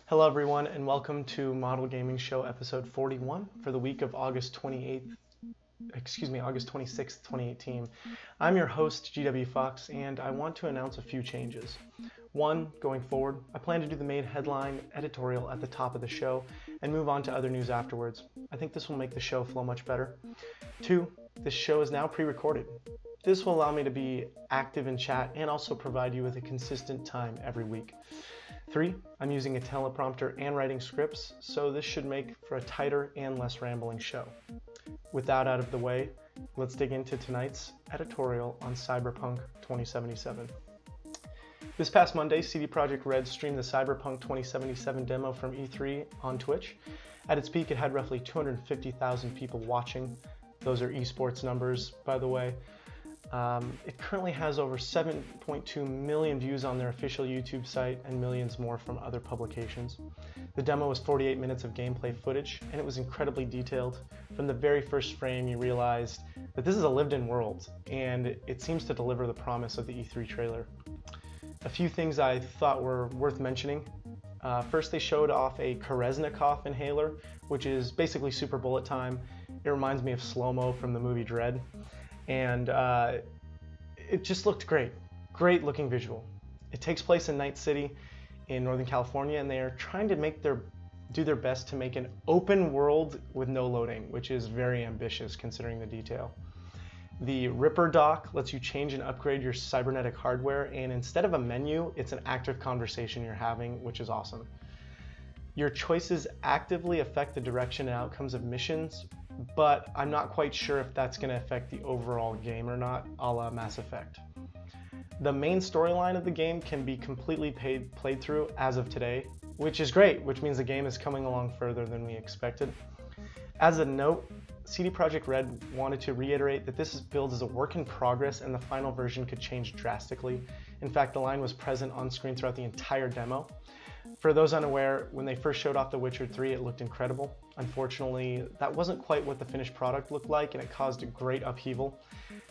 Hello everyone and welcome to Model Gaming Show episode 41 for the week of August 26th, 2018. I'm your host, GWFawkes, and I want to announce a few changes. One, going forward, I plan to do the main headline editorial at the top of the show and move on to other news afterwards. I think this will make the show flow much better. Two, this show is now pre-recorded. This will allow me to be active in chat and also provide you with a consistent time every week. 3, I'm using a teleprompter and writing scripts, so this should make for a tighter and less rambling show. With that out of the way, let's dig into tonight's editorial on Cyberpunk 2077. This past Monday, CD Projekt Red streamed the Cyberpunk 2077 demo from E3 on Twitch. At its peak, it had roughly 250,000 people watching. Those are esports numbers, by the way. It currently has over 7.2 million views on their official YouTube site and millions more from other publications. The demo was 48 minutes of gameplay footage, and it was incredibly detailed. From the very first frame, you realized that this is a lived-in world, and it seems to deliver the promise of the E3 trailer. A few things I thought were worth mentioning. First, they showed off a Kereznikov inhaler, which is basically super bullet time. It reminds me of slow-mo from the movie Dread. And it just looked great. Great looking visual. It takes place in Night City in Northern California, and they are trying to do their best to make an open world with no loading, which is very ambitious considering the detail. The Ripper dock lets you change and upgrade your cybernetic hardware, and instead of a menu, it's an active conversation you're having, which is awesome. Your choices actively affect the direction and outcomes of missions, but I'm not quite sure if that's going to affect the overall game or not, a la Mass Effect. The main storyline of the game can be completely played through as of today, which is great, which means the game is coming along further than we expected. As a note, CD Projekt Red wanted to reiterate that this build is a work in progress and the final version could change drastically. In fact, the line was present on screen throughout the entire demo. For those unaware, when they first showed off The Witcher 3, it looked incredible. Unfortunately, that wasn't quite what the finished product looked like, and it caused a great upheaval.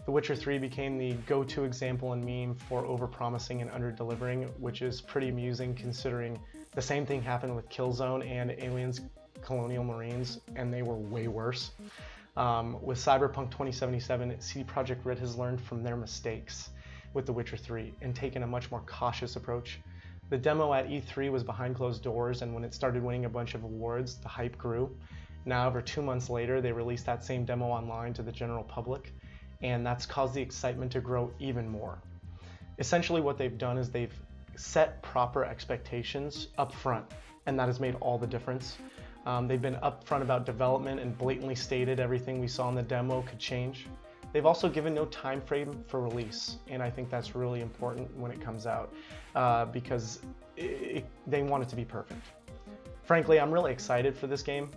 The Witcher 3 became the go-to example and meme for over-promising and under-delivering, which is pretty amusing considering the same thing happened with Killzone and Aliens Colonial Marines, and they were way worse. With Cyberpunk 2077, CD Projekt Red has learned from their mistakes with The Witcher 3 and taken a much more cautious approach. The demo at E3 was behind closed doors, and when it started winning a bunch of awards, the hype grew. Now, over 2 months later, they released that same demo online to the general public, and that's caused the excitement to grow even more. Essentially, what they've done is they've set proper expectations up front, and that has made all the difference. They've been upfront about development and blatantly stated everything we saw in the demo could change. They've also given no time frame for release, and I think that's really important when it comes out because they want it to be perfect. Frankly, I'm really excited for this game.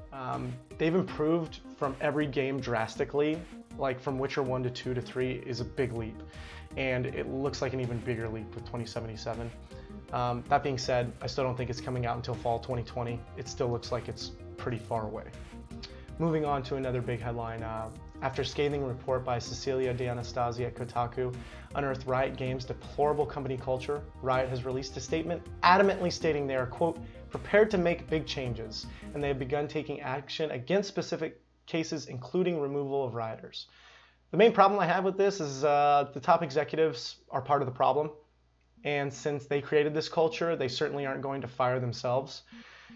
They've improved from every game drastically, like from Witcher 1 to 2 to 3 is a big leap, and it looks like an even bigger leap with 2077. That being said, I still don't think it's coming out until fall 2020. It still looks like it's pretty far away. Moving on to another big headline. After a scathing report by Cecilia De Anastasia at Kotaku unearthed Riot Games' deplorable company culture, Riot has released a statement adamantly stating they are, quote, prepared to make big changes, and they have begun taking action against specific cases, including removal of rioters. The main problem I have with this is the top executives are part of the problem, and since they created this culture, they certainly aren't going to fire themselves.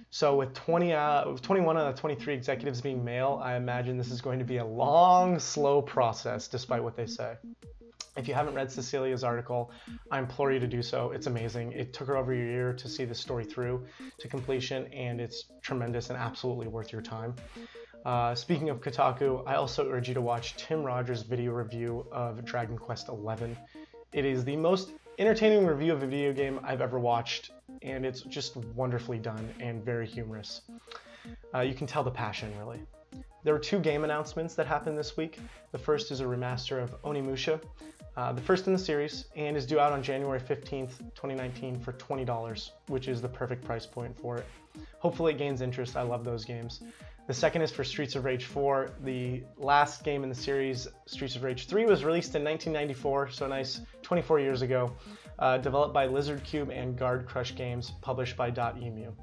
So with 21 out of 23 executives being male, I imagine this is going to be a long, slow process, despite what they say. If you haven't read Cecilia's article, I implore you to do so. It's amazing. It took her over a year to see the story through to completion, and it's tremendous and absolutely worth your time. Speaking of Kotaku, I also urge you to watch Tim Rogers' video review of Dragon Quest XI. It is the most entertaining review of a video game I've ever watched, and it's just wonderfully done and very humorous. You can tell the passion, really. There were 2 game announcements that happened this week. The first is a remaster of Onimusha, the first in the series, and is due out on January 15th, 2019 for $20, which is the perfect price point for it. Hopefully it gains interest. I love those games. The second is for Streets of Rage 4. The last game in the series, Streets of Rage 3, was released in 1994, so nice 24 years ago. Developed by Lizard Cube and Guard Crush Games, published by .emu.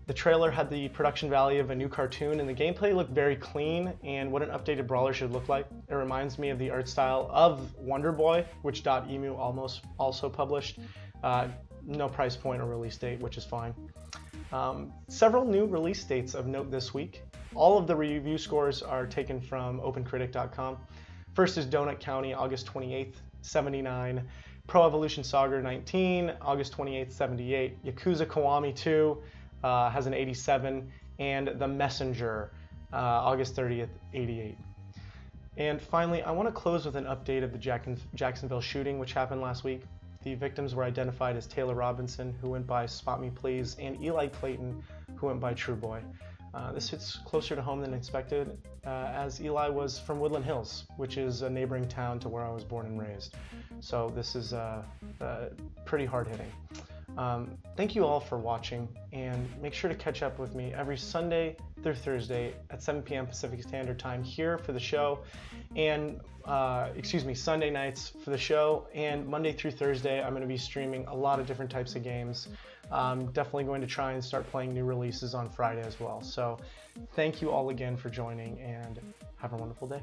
The trailer had the production value of a new cartoon, and the gameplay looked very clean and what an updated brawler should look like. It reminds me of the art style of Wonder Boy, which .emu almost also published. No price point or release date, which is fine. Several new release dates of note this week. All of the review scores are taken from opencritic.com. First is Donut County, August 28th, 79. Pro Evolution Soccer 19, August 28th, 78. Yakuza Kiwami 2 has an 87. And The Messenger, August 30th, 88. And finally, I want to close with an update of the Jacksonville shooting, which happened last week. The victims were identified as Taylor Robinson, who went by Spot Me Please, and Eli Clayton, who went by True Boy. This hits closer to home than expected, as Eli was from Woodland Hills, which is a neighboring town to where I was born and raised. So this is pretty hard hitting. Thank you all for watching, and make sure to catch up with me every Sunday through Thursday at 7 p.m. Pacific Standard Time here for the show, and Sunday nights for the show, and Monday through Thursday I'm going to be streaming a lot of different types of games. I'm definitely going to try and start playing new releases on Friday as well. So thank you all again for joining, and have a wonderful day.